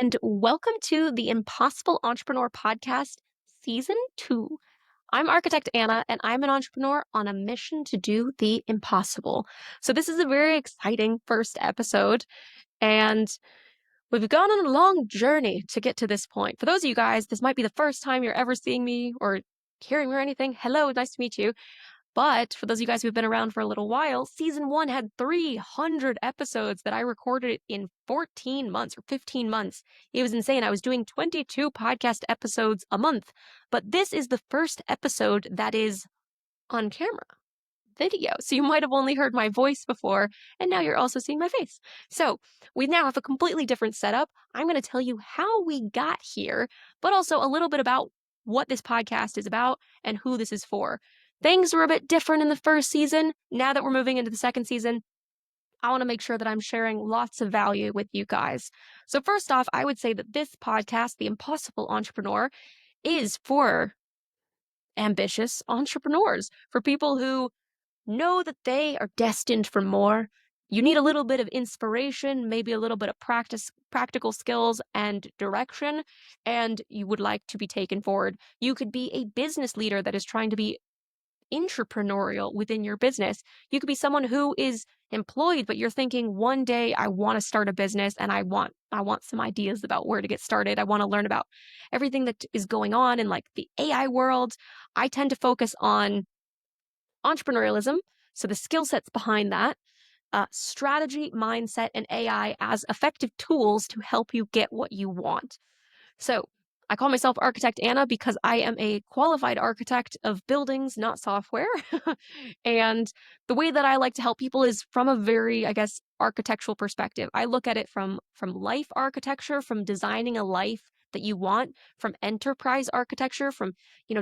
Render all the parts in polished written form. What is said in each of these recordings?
and welcome to the Impossible Entrepreneur Podcast, Season 2. I'm Architect Anna, and I'm an entrepreneur on a mission to do the impossible. So, this is a very exciting first episode, and we've gone on a long journey to get to this point. For those of you guys, this might be the first time you're ever seeing me or hearing me or anything. Hello, nice to meet you. But for those of you guys who've been around for a little while, season 1 had 300 episodes that I recorded in 14 months or 15 months. It was insane. I was doing 22 podcast episodes a month. But this is the first episode that is on camera, video. So you might have only heard my voice before, and now you're also seeing my face. So we now have a completely different setup. I'm going to tell you how we got here, but also a little bit about what this podcast is about and who this is for. Things were a bit different in the first season. Now that we're moving into the second season, I want to make sure that I'm sharing lots of value with you guys. So first off, I would say that this podcast, The Impossible Entrepreneur, is for ambitious entrepreneurs, for people who know that they are destined for more. You need a little bit of inspiration, maybe a little bit of practical skills and direction, and you would like to be taken forward. You could be a business leader that is trying to be entrepreneurial within your business. You could be someone who is employed, but you're thinking one day I want to start a business and I want some ideas about where to get started. I want to learn about everything that is going on in like the AI world. I tend to focus on entrepreneurialism, so the skill sets behind that, strategy, mindset, and AI as effective tools to help you get what you want. So I call myself Architect Anna because I am a qualified architect of buildings, not software. And the way that I like to help people is from a very, I guess, architectural perspective. I look at it from life architecture, from designing a life that you want, from enterprise architecture, from,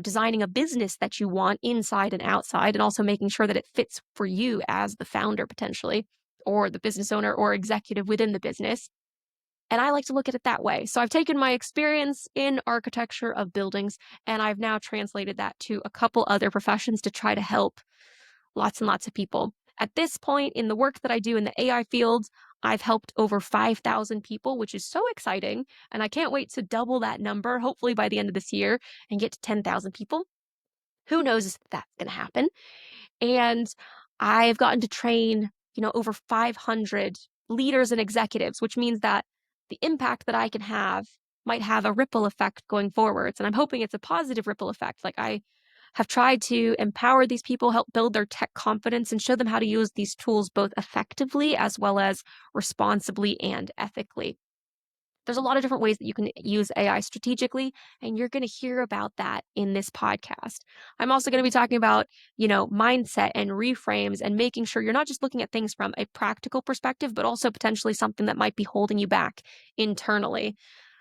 designing a business that you want inside and outside, and also making sure that it fits for you as the founder potentially, or the business owner or executive within the business. And I like to look at it that way. So I've taken my experience in architecture of buildings and I've now translated that to a couple other professions to try to help lots and lots of people. At this point in the work that I do in the AI field, I've helped over 5,000 people, which is so exciting. And I can't wait to double that number, hopefully by the end of this year, and get to 10,000 people. Who knows if that's going to happen? And I've gotten to train, over 500 leaders and executives, which means that the impact that I can have might have a ripple effect going forwards. And I'm hoping it's a positive ripple effect. Like I have tried to empower these people, help build their tech confidence, and show them how to use these tools both effectively as well as responsibly and ethically. There's a lot of different ways that you can use AI strategically, and you're going to hear about that in this podcast. I'm also going to be talking about, mindset and reframes and making sure you're not just looking at things from a practical perspective, but also potentially something that might be holding you back internally.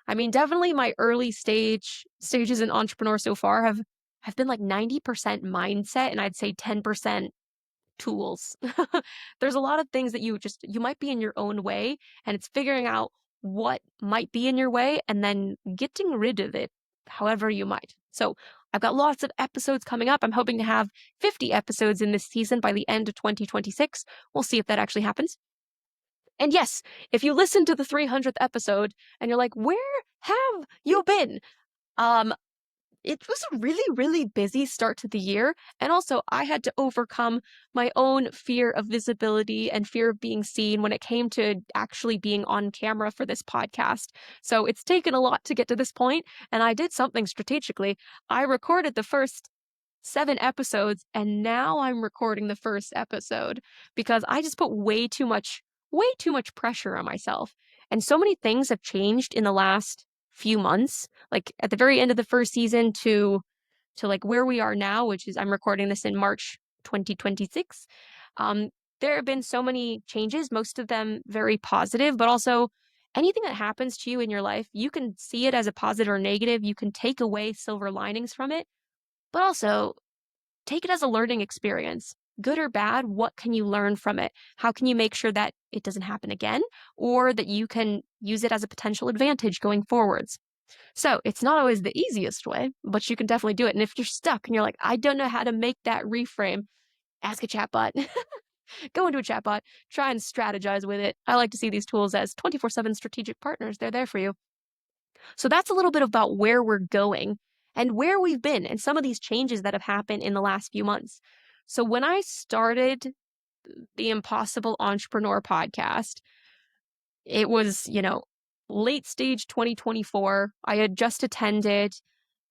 I mean, definitely my early stages in entrepreneur so far have been like 90% mindset and I'd say 10% tools. There's a lot of things that you might be in your own way, and it's figuring out what might be in your way and then getting rid of it however you might. So I've got lots of episodes coming up. I'm hoping to have 50 episodes in this season by the end of 2026. We'll see if that actually happens. And yes, if you listen to the 300th episode and you're like, where have you been? It was a really, really busy start to the year. And also, I had to overcome my own fear of visibility and fear of being seen when it came to actually being on camera for this podcast. So it's taken a lot to get to this point, and I did something strategically. I recorded the first 7 episodes, and now I'm recording the first episode because I just put way too much pressure on myself. And so many things have changed in the last few months, like at the very end of the first season to like where we are now, which is I'm recording this in March 2026. There have been so many changes, most of them very positive, but also anything that happens to you in your life, you can see it as a positive or negative. You can take away silver linings from it, but also take it as a learning experience. Good or bad, what can you learn from it? How can you make sure that it doesn't happen again, or that you can use it as a potential advantage going forwards? So it's not always the easiest way, but you can definitely do it. And if you're stuck and you're like, I don't know how to make that reframe, ask a chatbot. Go into a chatbot, try and strategize with it. I like to see these tools as 24/7 strategic partners. They're there for you. So that's a little bit about where we're going and where we've been and some of these changes that have happened in the last few months. So when I started the Impossible Entrepreneur podcast, it was, late stage 2024. I had just attended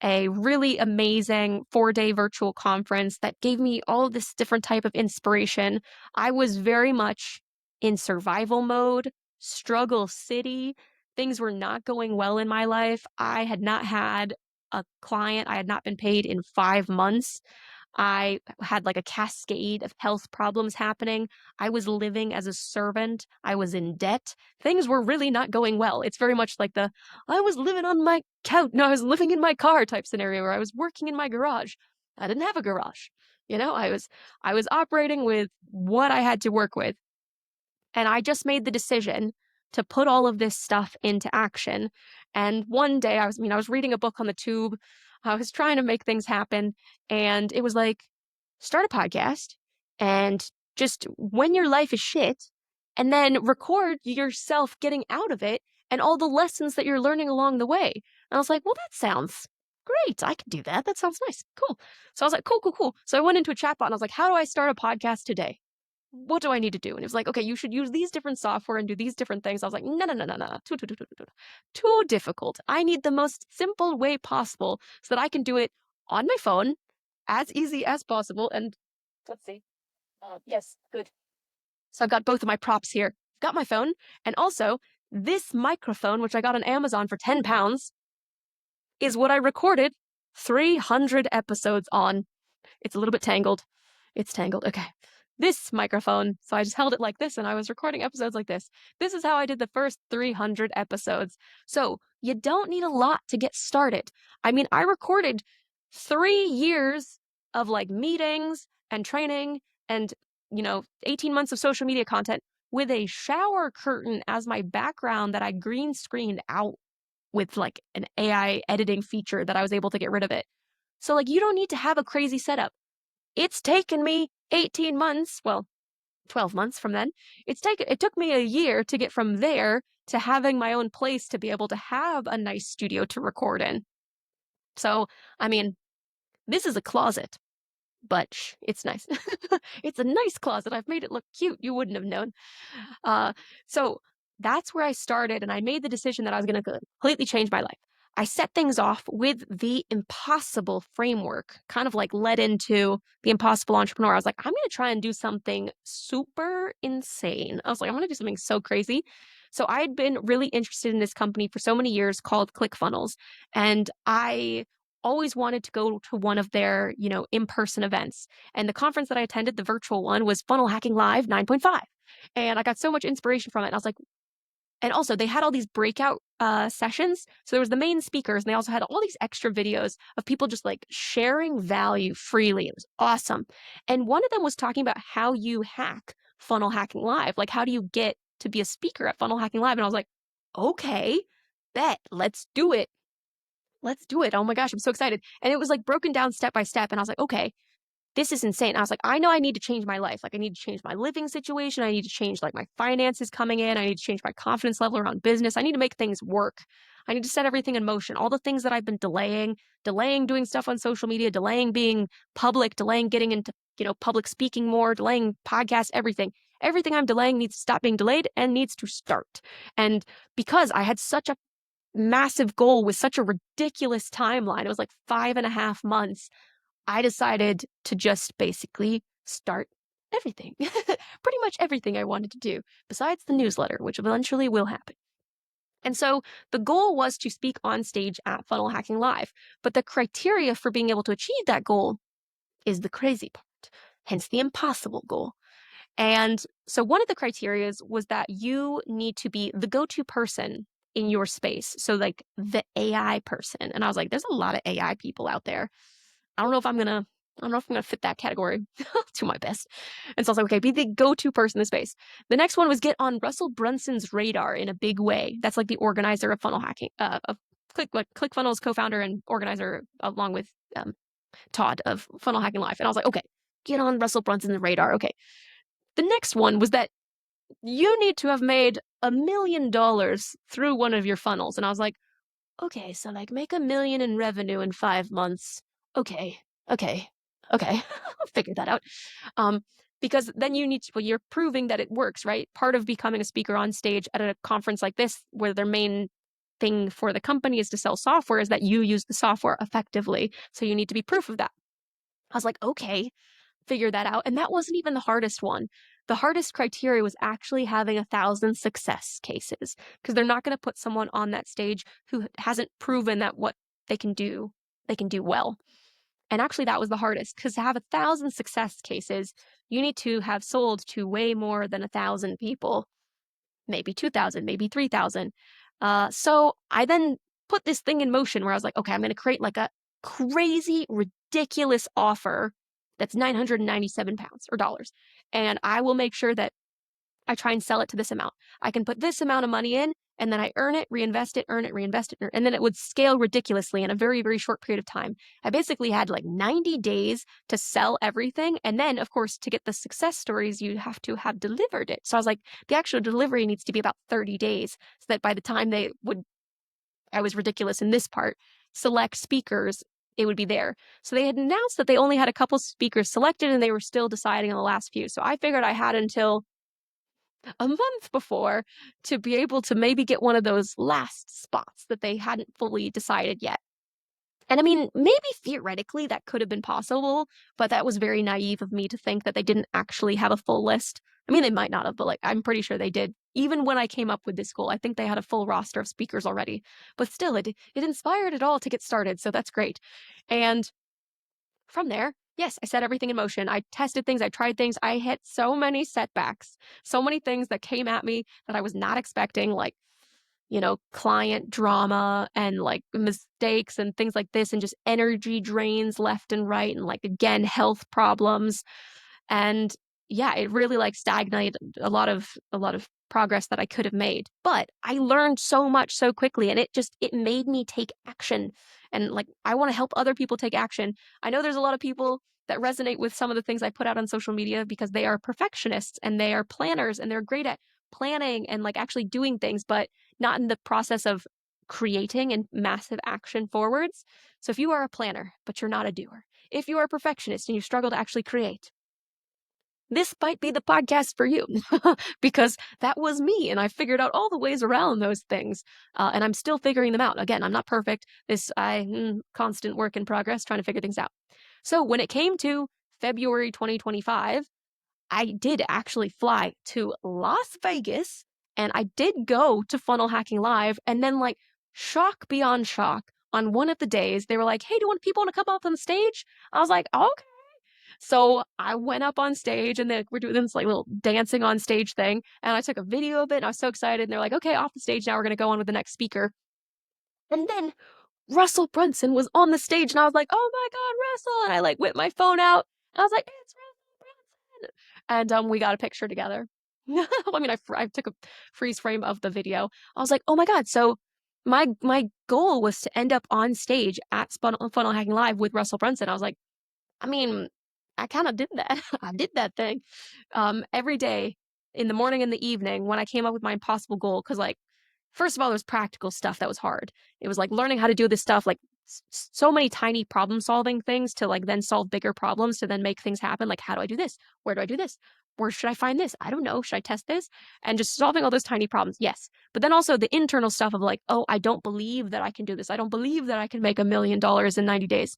a really amazing 4-day virtual conference that gave me all this different type of inspiration. I was very much in survival mode, struggle city. Things were not going well in my life. I had not had a client. I had not been paid in 5 months. I had like a cascade of health problems happening. I was living as a servant. I was in debt. Things were really not going well. It's very much like I was living on my couch. No, I was living in my car type scenario where I was working in my garage. I didn't have a garage. I was operating with what I had to work with. And I just made the decision to put all of this stuff into action. And one day I was reading a book on the tube. I was trying to make things happen. And it was like, start a podcast and just when your life is shit, and then record yourself getting out of it and all the lessons that you're learning along the way. And I was like, well, that sounds great. I can do that. That sounds nice. Cool. So I was like, cool, cool, cool. So I went into a chatbot and I was like, how do I start a podcast today? What do I need to do? And it was like, okay, you should use these different software and do these different things. I was like, no, no, no, no, no, too difficult. I need the most simple way possible so that I can do it on my phone as easy as possible. And let's see. Yes, good. So I've got both of my props here. I've got my phone and also this microphone, which I got on Amazon for £10, is what I recorded 300 episodes on. It's a little bit tangled. It's tangled. Okay. This microphone. So I just held it like this and I was recording episodes like this. This is how I did the first 300 episodes. So you don't need a lot to get started. I mean, I recorded 3 years of like meetings and training and, 18 months of social media content with a shower curtain as my background that I green screened out with like an AI editing feature that I was able to get rid of it. So like, you don't need to have a crazy setup. It's taken me 18 months, well, 12 months from then. It took me a year to get from there to having my own place to be able to have a nice studio to record in. So, I mean, this is a closet, but it's nice. It's a nice closet. I've made it look cute. You wouldn't have known. So that's where I started, and I made the decision that I was going to completely change my life. I set things off with the impossible framework, kind of like led into the Impossible Entrepreneur. I was like, I'm going to try and do something super insane. I was like, I'm going to do something so crazy. So I had been really interested in this company for so many years called ClickFunnels, and I always wanted to go to one of their, in-person events. And the conference that I attended, the virtual one, was Funnel Hacking Live 9.5. And I got so much inspiration from it. And I was like, and also they had all these breakout sessions. So there was the main speakers, and they also had all these extra videos of people just like sharing value freely. It was awesome. And one of them was talking about how you hack Funnel Hacking Live. Like, how do you get to be a speaker at Funnel Hacking Live? And I was like, okay, bet, let's do it. Let's do it. Oh my gosh, I'm so excited. And it was like broken down step by step. And I was like, okay, this is insane. I was like, I know I need to change my life. Like, I need to change my living situation. I need to change like my finances coming in. I need to change my confidence level around business. I need to make things work. I need to set everything in motion. All the things that I've been delaying doing stuff on social media, delaying being public, delaying getting into, public speaking more, delaying podcasts, everything. Everything I'm delaying needs to stop being delayed and needs to start. And because I had such a massive goal with such a ridiculous timeline, it was like 5.5 months, I decided to just basically start everything, pretty much everything I wanted to do, besides the newsletter, which eventually will happen. And so the goal was to speak on stage at Funnel Hacking Live. But the criteria for being able to achieve that goal is the crazy part, hence the impossible goal. And so one of the criteria was that you need to be the go-to person in your space. So like the AI person. And I was like, there's a lot of AI people out there. I don't know if I'm gonna fit that category. To my best. And so I was like, okay, be the go-to person in the space. The next one was get on Russell Brunson's radar in a big way. That's like the organizer of funnel hacking, of ClickFunnels co-founder and organizer, along with Todd of Funnel Hacking Live. And I was like, okay, get on Russell Brunson's radar. Okay. The next one was that you need to have made $1 million through one of your funnels. And I was like, okay, so like make 1 million in revenue in 5 months. Okay, okay, okay. I'll figure that out. Um, because then you need to, well, you're proving that it works, right? Part of becoming a speaker on stage at a conference like this, where their main thing for the company is to sell software, is that you use the software effectively. So you need to be proof of that. I was like, okay, figure that out. And that wasn't even the hardest one. The hardest criteria was actually having 1,000 success cases, because they're not going to put someone on that stage who hasn't proven that what they can do well. And actually, that was the hardest, because to have 1,000 success cases, you need to have sold to way more than 1,000 people, maybe 2,000, maybe 3,000. So I then put this thing in motion where I was like, okay, I'm going to create like a crazy, ridiculous offer that's 997 pounds or dollars. And I will make sure that I try and sell it to this amount. I can put this amount of money in, and then I earn it, reinvest it, earn it, reinvest it, and then it would scale ridiculously in a very, very short period of time. I basically had like 90 days to sell everything. And then, of course, to get the success stories, you have to have delivered it. So I was like, the actual delivery needs to be about 30 days, so that by the time I was ridiculous in this part, select speakers, it would be there. So they had announced that they only had a couple speakers selected, and they were still deciding on the last few. So I figured I had until a month before to be able to maybe get one of those last spots that they hadn't fully decided yet. And I mean, maybe theoretically that could have been possible, but that was very naive of me to think that they didn't actually have a full list. I mean, they might not have, but like, I'm pretty sure they did. Even when I came up with this goal, I think they had a full roster of speakers already. But still, it inspired it all to get started, so that's great. And from there, yes, I set everything in motion. I tested things, I tried things. I hit so many setbacks, so many things that came at me that I was not expecting, like, client drama and like mistakes and things like this, and just energy drains left and right, and like, again, health problems. And yeah, it really like stagnated a lot of progress that I could have made. But I learned so much so quickly, and it made me take action. And like, I want to help other people take action. I know there's a lot of people that resonate with some of the things I put out on social media, because they are perfectionists and they are planners and they're great at planning and like actually doing things, but not in the process of creating and massive action forwards. So if you are a planner, but you're not a doer, if you are a perfectionist and you struggle to actually create, this might be the podcast for you, because that was me, and I figured out all the ways around those things, and I'm still figuring them out. Again, I'm not perfect. Constant work in progress, trying to figure things out. So when it came to February 2025, I did actually fly to Las Vegas, and I did go to Funnel Hacking Live, and then like, shock beyond shock, on one of the days they were like, "Hey, do you want people to come up on stage?" I was like, "Okay." So I went up on stage, and we're doing this like little dancing on stage thing. And I took a video of it, and I was so excited. And they're like, okay, off the stage now, we're going to go on with the next speaker. And then Russell Brunson was on the stage, and I was like, oh my God, Russell. And I like whipped my phone out. And I was like, it's Russell Brunson. And we got a picture together. I mean, I took a freeze frame of the video. I was like, oh my God. So my goal was to end up on stage at Funnel Hacking Live with Russell Brunson. I was like, I mean, I kind of did that. I did that thing every day, in the morning and the evening, when I came up with my impossible goal. Because, like, first of all, there's practical stuff that was hard. It was like learning how to do this stuff, like so many tiny problem solving things to like then solve bigger problems to then make things happen. Like, how do I do this? Where do I do this? Where should I find this? I don't know. Should I test this? And just solving all those tiny problems. Yes. But then also the internal stuff of like, oh, I don't believe that I can do this. I don't believe that I can make $1 million in 90 days.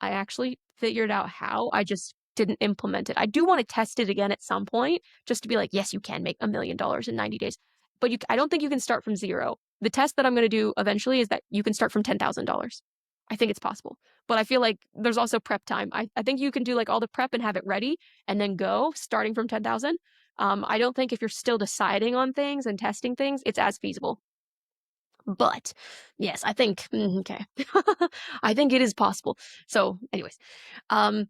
I actually figured out how. I just didn't implement it. I do want to test it again at some point, just to be like, yes, you can make $1 million in 90 days. But I don't think you can start from zero. The test that I'm going to do eventually is that you can start from $10,000. I think it's possible. But I feel like there's also prep time. I think you can do like all the prep and have it ready and then go starting from 10,000. I don't think if you're still deciding on things and testing things, it's as feasible. But yes, I think, okay. I think it is possible. So anyways, um,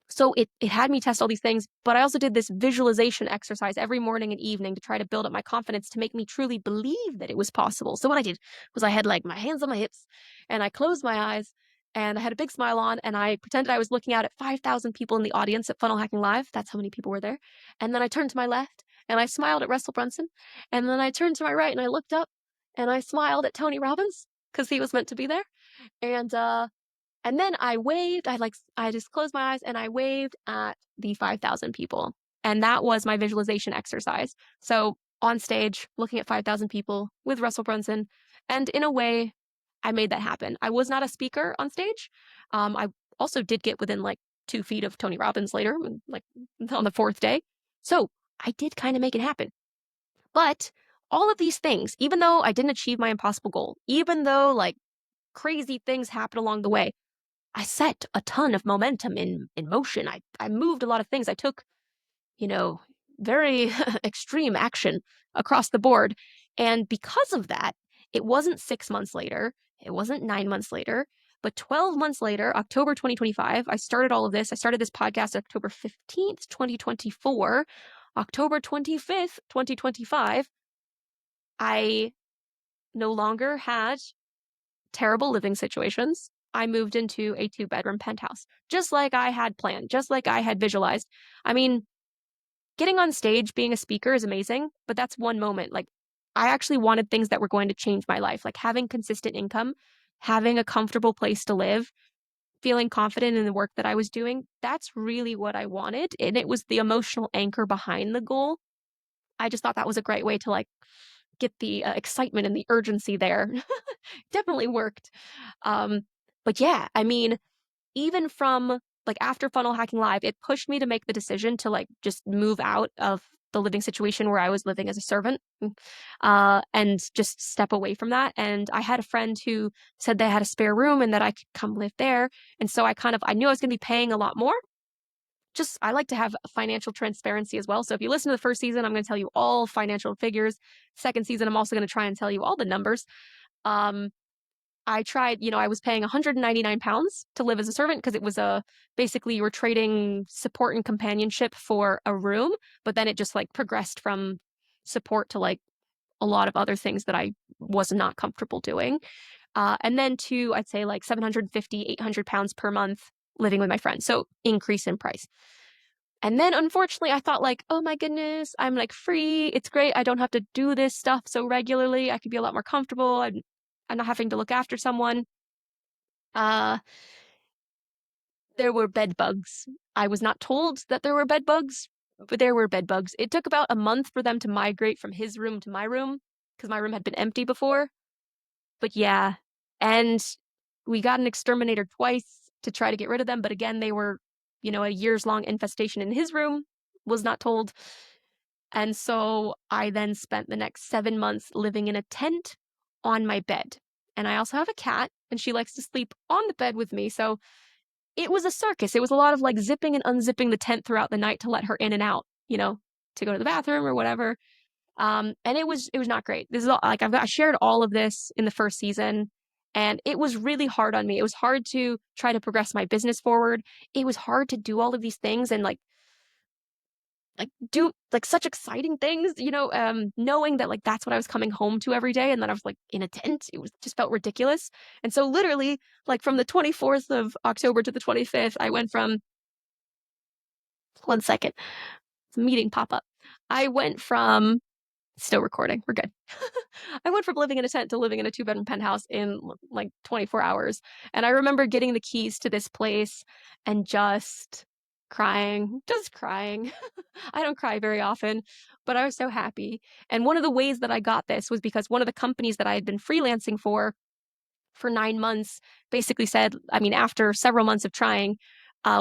so it had me test all these things, but I also did this visualization exercise every morning and evening to try to build up my confidence, to make me truly believe that it was possible. So what I did was I had like my hands on my hips, and I closed my eyes, and I had a big smile on, and I pretended I was looking out at 5,000 people in the audience at Funnel Hacking Live. That's how many people were there. And then I turned to my left, and I smiled at Russell Brunson. And then I turned to my right, and I looked up, and I smiled at Tony Robbins. because he was meant to be there. And then I waved. I just closed my eyes and I waved at the 5,000 people. And that was my visualization exercise. So on stage, looking at 5,000 people with Russell Brunson. And in a way, I made that happen. I was not a speaker on stage. I also did get within like 2 feet of Tony Robbins later, like on the fourth day. So I did kind of make it happen. But all of these things, even though I didn't achieve my impossible goal, even though like crazy things happened along the way, I set a ton of momentum in motion. I moved a lot of things. I took, you know, very extreme action across the board. And because of that, it wasn't 6 months later, it wasn't 9 months later, but 12 months later, October 2025, I started all of this. I started this podcast October 15th, 2024. October 25th, 2025, I no longer had terrible living situations. I moved into a 2-bedroom penthouse, just like I had planned, just like I had visualized. I mean, getting on stage, being a speaker is amazing, but that's one moment. Like, I actually wanted things that were going to change my life, like having consistent income, having a comfortable place to live, feeling confident in the work that I was doing. That's really what I wanted. And it was the emotional anchor behind the goal. I just thought that was a great way to like get the excitement and the urgency there. Definitely worked. Um, but yeah, I mean, even from like after Funnel Hacking Live, it pushed me to make the decision to like just move out of the living situation where I was living as a servant, and just step away from that. And I had a friend who said they had a spare room and that I could come live there. And so I knew I was going to be paying a lot more. Just, I like to have financial transparency as well. So if you listen to the first season, I'm going to tell you all financial figures. Second season, I'm also going to try and tell you all the numbers. Um, I tried, I was paying 199 pounds to live as a servant because it was basically you were trading support and companionship for a room, but then it just like progressed from support to like a lot of other things that I was not comfortable doing. And then to, I'd say like 750, 800 pounds per month living with my friends. So increase in price. And then unfortunately, I thought like, oh my goodness, I'm like free. It's great. I don't have to do this stuff so regularly. I could be a lot more comfortable. I'm not having to look after someone. Uh, there were bed bugs. I was not told that there were bed bugs, but there were bed bugs. It took about a month for them to migrate from his room to my room because my room had been empty before. But yeah, and we got an exterminator twice to try to get rid of them. But again, they were, a years long infestation in his room, was not told. And so I then spent the next 7 months living in a tent on my bed. And I also have a cat, and she likes to sleep on the bed with me. So it was a circus. It was a lot of like zipping and unzipping the tent throughout the night to let her in and out, to go to the bathroom or whatever. And it was not great. This is all, like I shared all of this in the first season, and it was really hard on me. It was hard to try to progress my business forward. It was hard to do all of these things and like do like such exciting things, knowing that like that's what I was coming home to every day and that I was like in a tent. It was just felt ridiculous. And so literally like from the 24th of October to the 25th, I went from 1 second, it's a meeting pop up. I went from still recording. We're good. I went from living in a tent to living in a 2-bedroom penthouse in like 24 hours. And I remember getting the keys to this place and just crying. I don't cry very often, but I was so happy. And one of the ways that I got this was because one of the companies that I had been freelancing for 9 months basically said, I mean, after several months of trying,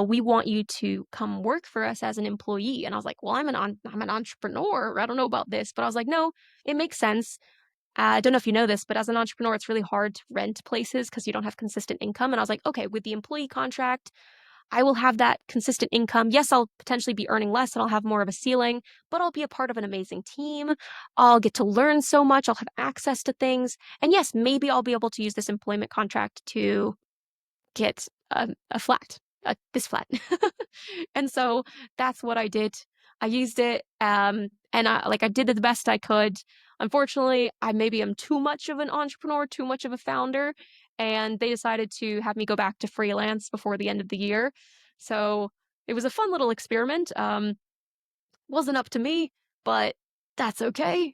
we want you to come work for us as an employee. And I was like, well, I'm an entrepreneur. I don't know about this, but I was like, no, it makes sense. I don't know if you know this, but as an entrepreneur, it's really hard to rent places because you don't have consistent income. And I was like, okay, with the employee contract, I will have that consistent income. Yes, I'll potentially be earning less and I'll have more of a ceiling, but I'll be a part of an amazing team. I'll get to learn so much. I'll have access to things. And yes, maybe I'll be able to use this employment contract to get this flat. And so that's what I did. I used it, and I did it the best I could. Unfortunately, I maybe am too much of an entrepreneur, too much of a founder, and they decided to have me go back to freelance before the end of the year. So it was a fun little experiment. Wasn't up to me, but that's okay.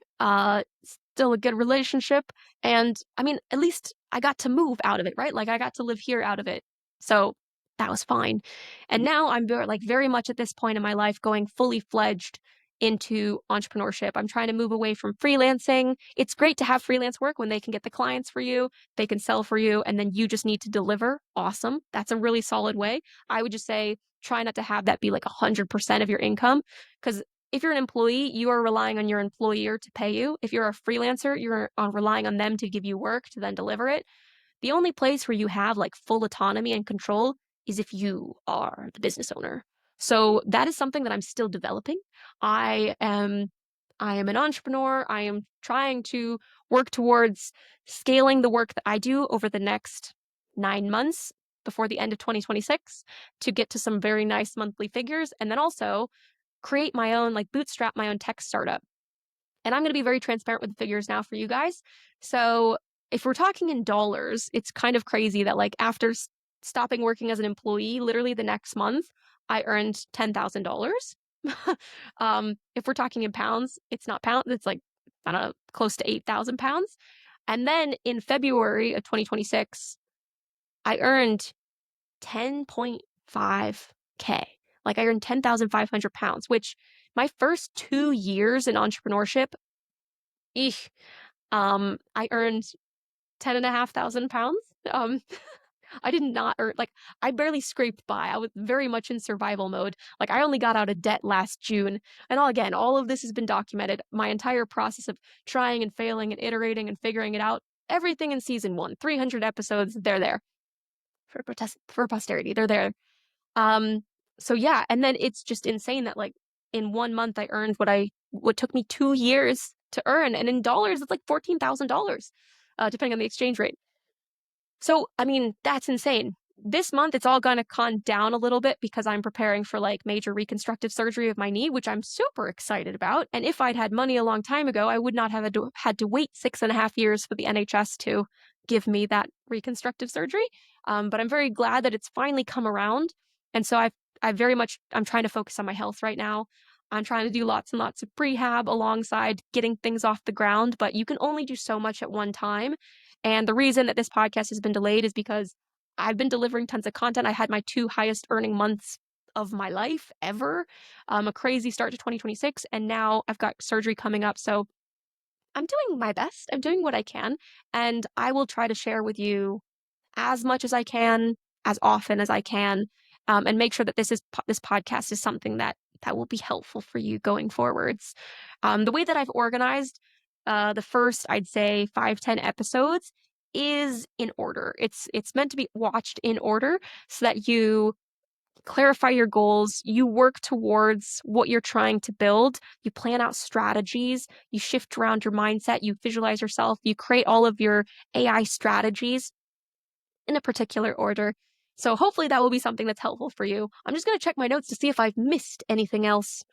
still a good relationship. And I mean, at least I got to move out of it, right? Like I got to live here out of it. So that was fine. And now I'm very much at this point in my life going fully fledged into entrepreneurship. I'm trying to move away from freelancing. It's great to have freelance work when they can get the clients for you, they can sell for you, and then you just need to deliver. Awesome. That's a really solid way. I would just say try not to have that be like 100% of your income, because if you're an employee, you are relying on your employer to pay you. If you're a freelancer, you're relying on them to give you work to then deliver it. The only place where you have like full autonomy and control is if you are the business owner. So that is something that I'm still developing. I am I am an entrepreneur. I am trying to work towards scaling the work that I do over the next 9 months before the end of 2026 to get to some very nice monthly figures, and then also create my own, like bootstrap my own tech startup. And I'm going to be very transparent with the figures now for you guys. So if we're talking in dollars, it's kind of crazy that like after stopping working as an employee, literally the next month, I earned $10,000. If we're talking in pounds, it's not pounds. It's like, I don't know, close to 8,000 pounds. And then in February of 2026, I earned 10.5K. Like I earned 10,500 pounds, which my first 2 years in entrepreneurship, I earned 10,500 pounds. I did not earn, like, I barely scraped by. I was very much in survival mode. Like, I only got out of debt last June. And all of this has been documented. My entire process of trying and failing and iterating and figuring it out, everything in season one, 300 episodes, they're there for posterity. They're there. Um, so yeah, and then it's just insane that like in 1 month I earned what took me 2 years to earn, and in dollars it's like $14,000, depending on the exchange rate. So I mean that's insane. This month it's all gonna con down a little bit because I'm preparing for like major reconstructive surgery of my knee, which I'm super excited about. And if I'd had money a long time ago, I would not have had to wait 6.5 years for the NHS to give me that reconstructive surgery. But I'm very glad that it's finally come around. And so I'm trying to focus on my health right now. I'm trying to do lots and lots of prehab alongside getting things off the ground, but you can only do so much at one time. And the reason that this podcast has been delayed is because I've been delivering tons of content. I had my 2 highest earning months of my life ever, a crazy start to 2026. And now I've got surgery coming up. So I'm doing my best. I'm doing what I can. And I will try to share with you as much as I can, as often as I can, and make sure that this podcast is something that will be helpful for you going forwards. The way that I've organized the first, I'd say 5-10 episodes is in order. It's meant to be watched in order so that you clarify your goals, you work towards what you're trying to build, you plan out strategies, you shift around your mindset, you visualize yourself, you create all of your AI strategies in a particular order. So hopefully that will be something that's helpful for you. I'm just going to check my notes to see if I've missed anything else.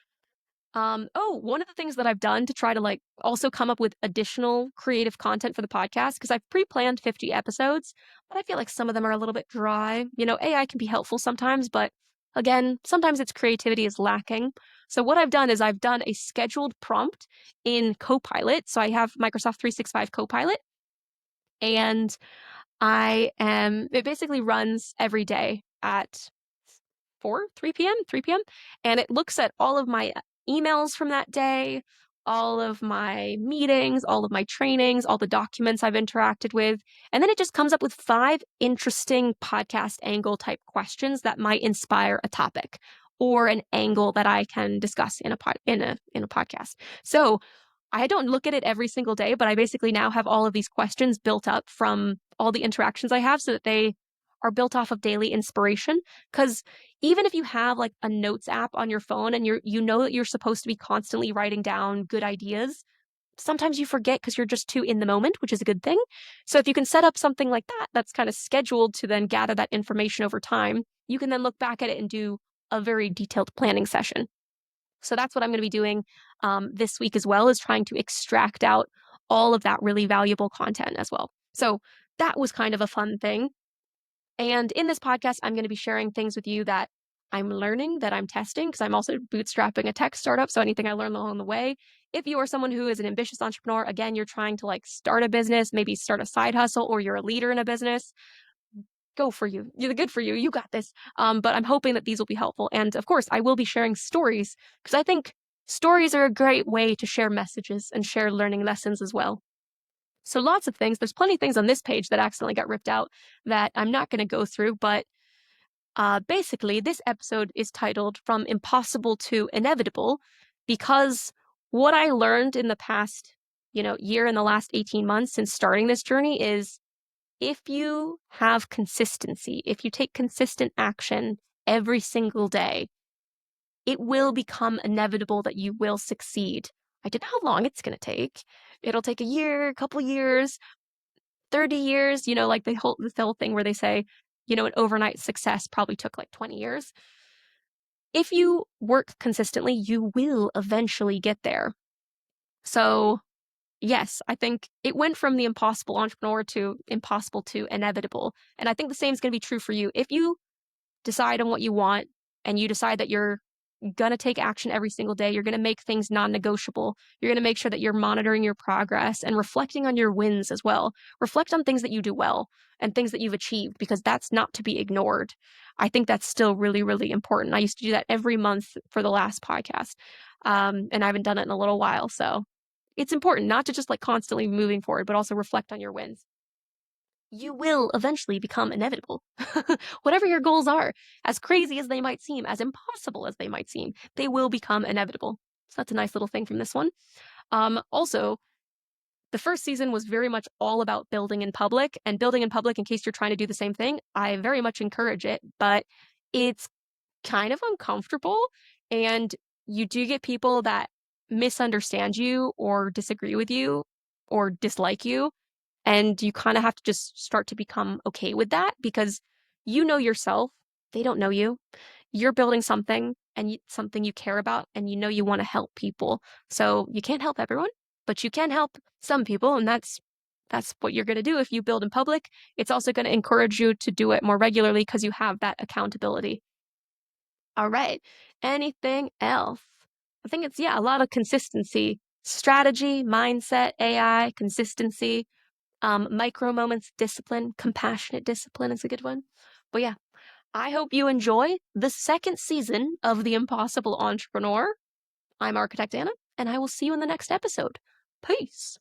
One of the things that I've done to try to like also come up with additional creative content for the podcast, because I've pre-planned 50 episodes, but I feel like some of them are a little bit dry. You know, AI can be helpful sometimes, but again, sometimes its creativity is lacking. So what I've done is I've done a scheduled prompt in Copilot. So I have Microsoft 365 Copilot, and it basically runs every day at 3 p.m., and it looks at all of my emails from that day, all of my meetings, all of my trainings, all the documents I've interacted with, and then it just comes up with 5 interesting podcast angle type questions that might inspire a topic or an angle that I can discuss in a podcast. So I don't look at it every single day, but I basically now have all of these questions built up from all the interactions I have so that they are built off of daily inspiration. Because even if you have like a notes app on your phone and you know that you're supposed to be constantly writing down good ideas, sometimes you forget because you're just too in the moment, which is a good thing. So if you can set up something like that, that's kind of scheduled to then gather that information over time, you can then look back at it and do a very detailed planning session. So that's what I'm going to be doing this week as well, is trying to extract out all of that really valuable content as well. So that was kind of a fun thing. And in this podcast, I'm going to be sharing things with you that I'm learning that I'm testing because I'm also bootstrapping a tech startup. So anything I learn along the way. If you are someone who is an ambitious entrepreneur, again, you're trying to like start a business, maybe start a side hustle, or you're a leader in a business, go for you. You're good for you. You got this. But I'm hoping that these will be helpful. And of course, I will be sharing stories because I think stories are a great way to share messages and share learning lessons as well. So lots of things. There's plenty of things on this page that accidentally got ripped out that I'm not going to go through, but basically, this episode is titled From Impossible to Inevitable because what I learned in the past, year and the last 18 months since starting this journey is if you have consistency, if you take consistent action every single day, it will become inevitable that you will succeed. I don't know how long it's going to take. It'll take a year, a couple years, 30 years, like the whole thing where they say, an overnight success probably took like 20 years. If you work consistently, you will eventually get there. So, yes, I think it went from the impossible entrepreneur to impossible to inevitable. And I think the same is going to be true for you. If you decide on what you want and you decide that you're going to take action every single day, you're going to make things non-negotiable. You're going to make sure that you're monitoring your progress and reflecting on your wins as well. Reflect on things that you do well and things that you've achieved because that's not to be ignored. I think that's still really, really important. I used to do that every month for the last podcast. And I haven't done it in a little while. So it's important not to just like constantly moving forward, but also reflect on your wins. You will eventually become inevitable. Whatever your goals are, as crazy as they might seem, as impossible as they might seem, they will become inevitable. So that's a nice little thing from this one. Also, the first season was very much all about building in public, and building in public, in case you're trying to do the same thing, I very much encourage it, but it's kind of uncomfortable, and you do get people that misunderstand you or disagree with you or dislike you. And you kind of have to just start to become okay with that because you know yourself. They don't know you. You're building something and something you care about, and you want to help people. So you can't help everyone, but you can help some people. And that's what you're going to do if you build in public. It's also going to encourage you to do it more regularly because you have that accountability. All right. Anything else? I think it's, a lot of consistency, strategy, mindset, AI, consistency. Micro moments, discipline, compassionate discipline is a good one. But yeah, I hope you enjoy the second season of The Impossible Entrepreneur. I'm Architect Anna, and I will see you in the next episode. Peace.